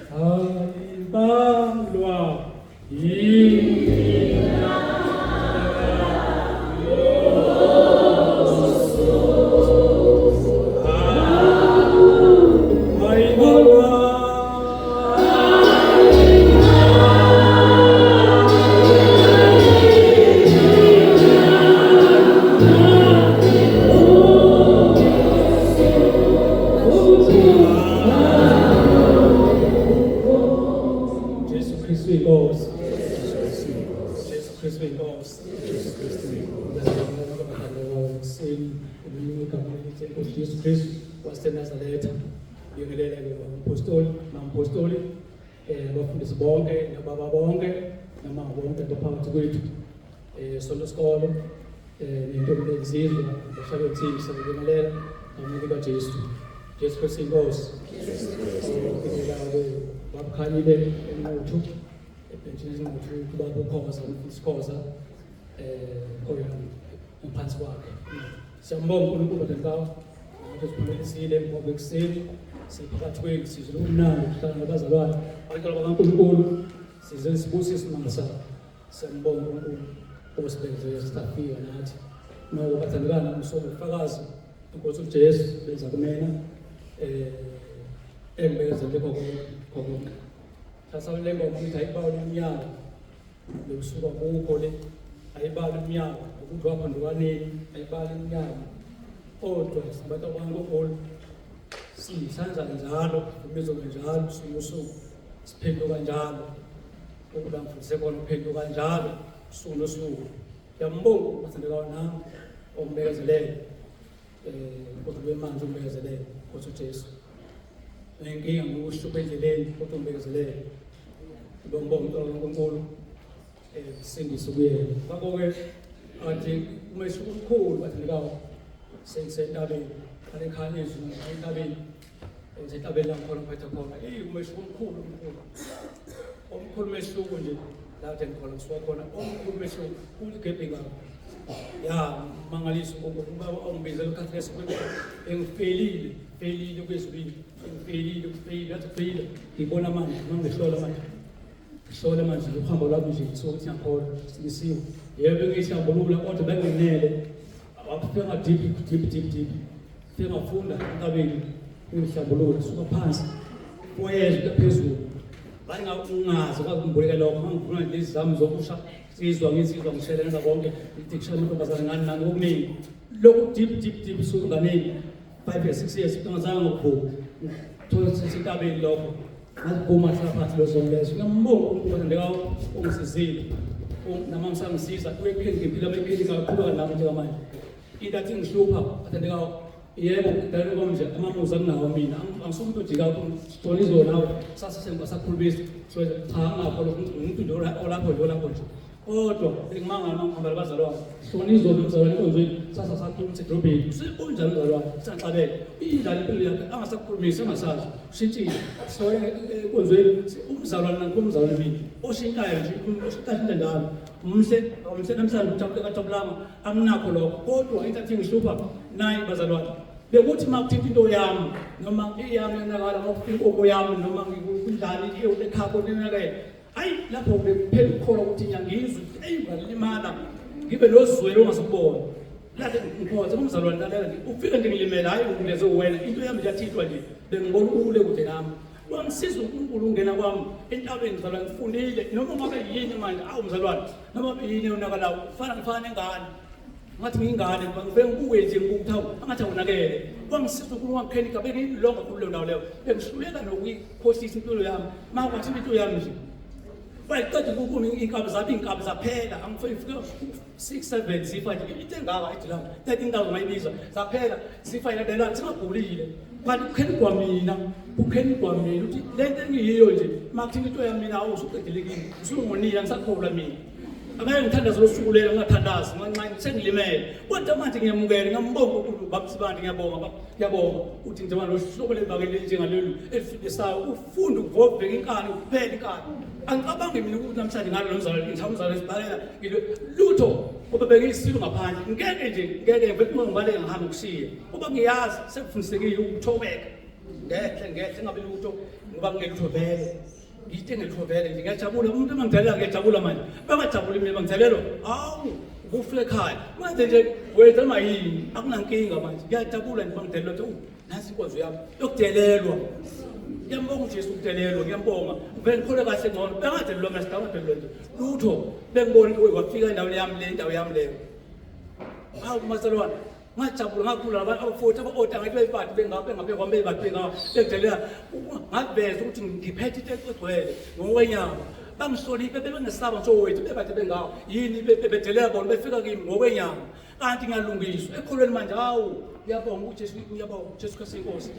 Hallelujah. Jesus Christ waseNazaretha ngiyongelela apostoli abafundisi bonke nababa bonke namama bonke phakathi kwethu sonto sikolo nentombi lezizwe abashayeli sabingelela ngamandla kaJesu Kristu inkosi babukhalile enquthu ebhenjini ezinquthu kuba ukhoza isikhoza ngaphansi kwakhe siyambonga uNkulunkulu ngenkawu siphumelisile ngoba ekuseni siphakathi kwethu sizwe umnandi kuhlala nabazalwane abantwana bakaNkulunkulu size sibusise isimanga sakhe siyambonga uNkulunkulu osibenzele sitafika nathi ngoba bathandekana umsobo ufakazi inkosi uJesu benza kumena embezele konke sasalengo ukuthi ayibawule iminyaka lokusuka kukho le ayibawule iminyaka ukuthi waphandukwaneni ayibawule iminyaka kodwa sibantu abangonkulu sisenza njalo ubizo kanjalo suku siphenduka kanjalo ukuba mfundise khona uphenduka kanjalo suku nosuku yambonga bathandekayo nami ombekezelele kodwa manje umbekezelele Nkosi uJesu nenkinga ngokushuba endleleni kodwa umbekezelele ngibonga uNkulunkulu sindise kuyena ngakho-ke athi umehluko omkhulu bathandekayo sentabeni ekhaya ezweni entabeni entabeni la khona phethe khona umehluko omkhulu umehluko nje la khona kusuka khona omkhulu umehluko uligebheka ya mangaliso ngoba ongibizela ukhathi lesikwenza engifelile kwesibili engifelile ngibona manje ngihlola manje uhambo lwami nje sokuthi ngiyakhola sinisiwe yebo ngishambulula kodwa benginele abafika deep fika ngafunda entabeni ngihlambulula suka phansi foyezwe phezulu bayingakungazi kwakumbuleka lokho ngifuna lezi zami zokusha sizwa ngishelela konke ngikushela intombazana ngani nani okuningi lokho deep sukaneni 5 years 6 years ngizange ngokubhuka thola sentabeni lokho ngazibhuma lapha lo zonlezo ngiyambonga uNkulunkulu ndekawo ungisizile namama sangisiza kuyepheli ngiphila bepheli kakhulu nami njengamanje intathi ngihlupha athandekawo yebo kudala konje amamuza kunawo mina angisumuntu ojika uthola izona sasesemba sakhulubisa so cha ngapho lo umuntu nje olapho nje kodwa engimangana ngihamba bazalwane sona izolo umzalwane konzweni sasakhuluma edrobheni sikunjani umzalwane sanxabela indlela impilo yakhe angasakhulumisi angasazi ushintshile so konzweni umzalwane nankumzalwane mina oshintayo nje oshintayo ndalo umhle namhlanje uJabulama amnakho lokho kodwa intathi ngihlupha nayi bazalwane bekuthi makuthinta into yami noma iyami yonakala ngokufika inkoko yami noma ngikudlala ekhapho nenakele hayi lapho bekuphela ukukhola ukuthi ngiyangizwa ngibalimala ngibe nozwelo ongasibona lahle ngikhoze umzalwane lalela ufike ngilimela hayi ungileze wena into yami yathithwa nje bengibona ukule kude nami wangisiza uNkulunkulu ungena kwami entabeni ngizalwane ngifundile noma ngabe yini manje mzalwane noma yini yonakalayo fana nengane ngathi ngingane ngiveke ngibuke nje ngikuthawu angathi awunakele wangisiza uNkulunkulu wangikhenika bengilonga kulo ndawo leyo bengihluleka nokuyikhohlisa impilo yami makwathi impilo yami nje bayiqeda ukukuna iinkabi zaphela angifika 6-7 zifa nje into engaka idila 13,000 mayibiza zaphela zifa yadelana singagulile kanti kukheni kwamina uthi lento engiyiyo nje makuthinta into yami mina awusuqedelekile usungonile ngisakhola mina angeke ngithandaze losukulela ngingathandazi nganqane sengilimele kodwa manje ngiyamukela ngiyambonga uNkulunkulu babisibandi ngiyabonga uthi njengoba lohlobo lebakele njengalolu elifisayo ufunda ukuvoveka inkani kuphela inkani angicabangi mina ukuthi namhlanje ngalo nomzalwane ngizamuzala esibhalela lutho ubebeke isilo ngaphandle ngeke ngibale ngihamba kushiya ngoba ngiyazi sekufundisekile ukuthobeka ngehle ngabe lutho ngoba ngelutho vele ngiyite ngelutho vele ngiyajabula umuntu emangithalela ngiyajabula manje bangajabuli mina bangithelelo hawu ukufika ekhaya manje nje wethu mayini akunankinga manje ngiyajabula nje bangithelelo ukuthi nasi inkonzo yami yokudelelwa ngiyambonga uJesu ukudelelwa ngiyambonga vele ngikhole kahle ngcono bengadelelwa mina sidawadelelwa nje lutho bengibona ukuthi wafika endaweni yami le indawo yami leyo hawu masalwana ngajabula ngakhula abafuthi aba-oda ngathi beyibadi bengabe kwami beyibadi bengabedelela ngaveza ukuthi ngiphethe into egcwele ngokwenyama bangihloniphe bebengesaba ngisowethu bebade bengawo yini bedelela bona befika kimi ngokwenyama kanti ngiyalungiswa ekholweni manje hawu ngiyabonga uJesu Kristu inkosi.